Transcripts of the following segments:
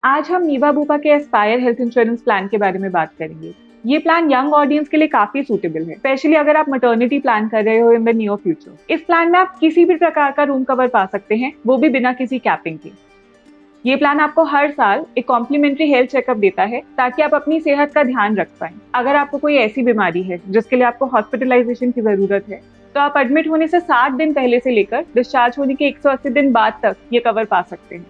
आज हम नीवा बुपा के एस्पायर हेल्थ इंश्योरेंस प्लान के बारे में बात करेंगे। ये प्लान यंग ऑडियंस के लिए काफी सूटेबल है, स्पेशली अगर आप मैटरनिटी प्लान कर रहे हो इन द नियर फ्यूचर। इस प्लान में आप किसी भी प्रकार का रूम कवर पा सकते हैं, वो भी बिना किसी कैपिंग के। ये प्लान आपको हर साल एक कॉम्प्लीमेंट्री हेल्थ चेकअप देता है ताकि आप अपनी सेहत का ध्यान रख पाएं। अगर आपको कोई ऐसी बीमारी है जिसके लिए आपको हॉस्पिटलाइजेशन की जरूरत है, तो आप एडमिट होने से 60 दिन पहले से लेकर डिस्चार्ज होने के 180 दिन बाद तक ये कवर पा सकते हैं।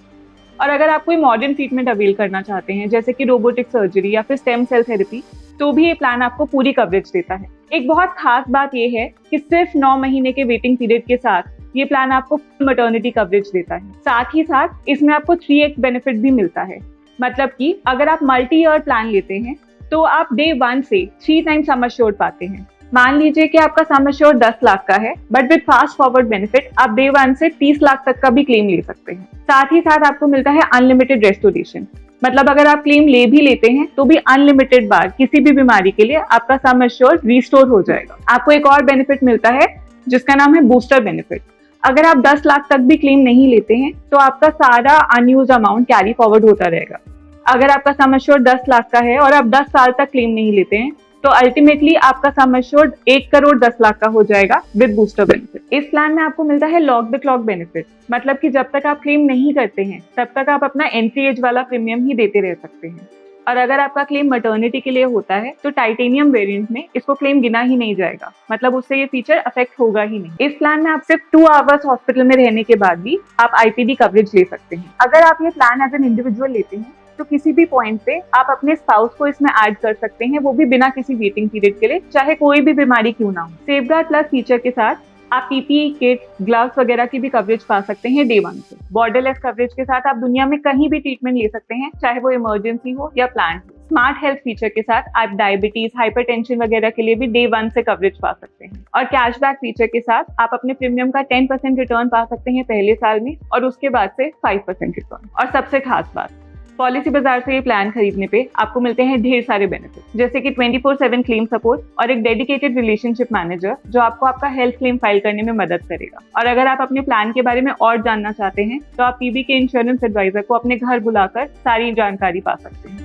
और अगर आप कोई मॉडर्न ट्रीटमेंट अवेल करना चाहते हैं, जैसे कि रोबोटिक सर्जरी या फिर स्टेम सेल थेरेपी, तो भी ये प्लान आपको पूरी कवरेज देता है। एक बहुत खास बात ये है कि सिर्फ 9 महीने के वेटिंग पीरियड के साथ ये प्लान आपको मैटरनिटी कवरेज देता है। साथ ही साथ इसमें आपको 3x बेनिफिट भी मिलता है। मतलब कि अगर आप मल्टी ईयर प्लान लेते हैं तो आप डे 1 से 3 टाइम सम एश्योर्ड पाते हैं। मान लीजिए कि आपका सम एश्योर्ड 10 लाख का है, but with fast forward benefit आप डे 1 से 30 लाख तक का भी क्लेम ले सकते हैं। साथ ही साथ आपको मिलता है अनलिमिटेड रेस्टोरेशन। मतलब अगर आप क्लेम ले भी लेते हैं तो भी अनलिमिटेड बार किसी भी बीमारी के लिए आपका सम एश्योर्ड रिस्टोर हो जाएगा। आपको एक और बेनिफिट मिलता है जिसका नाम है बूस्टर बेनिफिट। अगर आप 10 लाख तक भी क्लेम नहीं लेते हैं तो आपका सारा अनयूज अमाउंट कैरी फॉरवर्ड होता रहेगा। अगर आपका सम एश्योर्ड 10 लाख का है और आप 10 साल तक क्लेम नहीं लेते हैं, तो अल्टीमेटली आपका सम एश्योर्ड 1 करोड़ 10 लाख का हो जाएगा विद बूस्टर बेनिफिट। इस प्लान में आपको मिलता है लॉक द क्लॉक बेनिफिट। मतलब कि जब तक आप क्लेम नहीं करते हैं तब तक आप अपना एंट्री एज वाला प्रीमियम ही देते रह सकते हैं। और अगर आपका क्लेम मैटरनिटी के लिए होता है तो टाइटेनियम वेरिएंट में इसको क्लेम गिना ही नहीं जाएगा। मतलब उससे ये फीचर अफेक्ट होगा ही नहीं। इस प्लान में आप सिर्फ 2 आवर्स हॉस्पिटल में रहने के बाद भी आप आईपीडी कवरेज ले सकते हैं। अगर आप ये प्लान एज एन इंडिविजुअल लेते हैं तो किसी भी पॉइंट पे आप अपने स्पाउस को इसमें ऐड कर सकते हैं, वो भी बिना किसी वेटिंग पीरियड के लिए, चाहे कोई भी बीमारी क्यों ना हो। सेफगार्ड प्लस फीचर के साथ आप पीपीई किट, ग्लव्स वगैरह की भी कवरेज पा सकते हैं डे 1 से। बॉर्डरलेस कवरेज के साथ आप दुनिया में कहीं भी ट्रीटमेंट ले सकते हैं, चाहे वो इमरजेंसी हो या प्लान। स्मार्ट हेल्थ फीचर के साथ आप डायबिटीज, हाइपरटेंशन वगैरह के लिए भी डे 1 से कवरेज पा सकते हैं। और कैशबैक फीचर के साथ आप अपने प्रीमियम का 10% रिटर्न पा सकते हैं पहले साल में, और उसके बाद से 5% रिटर्न। और सबसे खास बात, पॉलिसी बाजार से ये प्लान खरीदने पे आपको मिलते हैं ढेर सारे बेनिफिट, जैसे कि 24/7 क्लेम सपोर्ट और एक डेडिकेटेड रिलेशनशिप मैनेजर जो आपको आपका हेल्थ क्लेम फाइल करने में मदद करेगा। और अगर आप अपने प्लान के बारे में और जानना चाहते हैं तो आप पीबी के इंश्योरेंस एडवाइजर को अपने घर बुलाकर सारी जानकारी पा सकते हैं।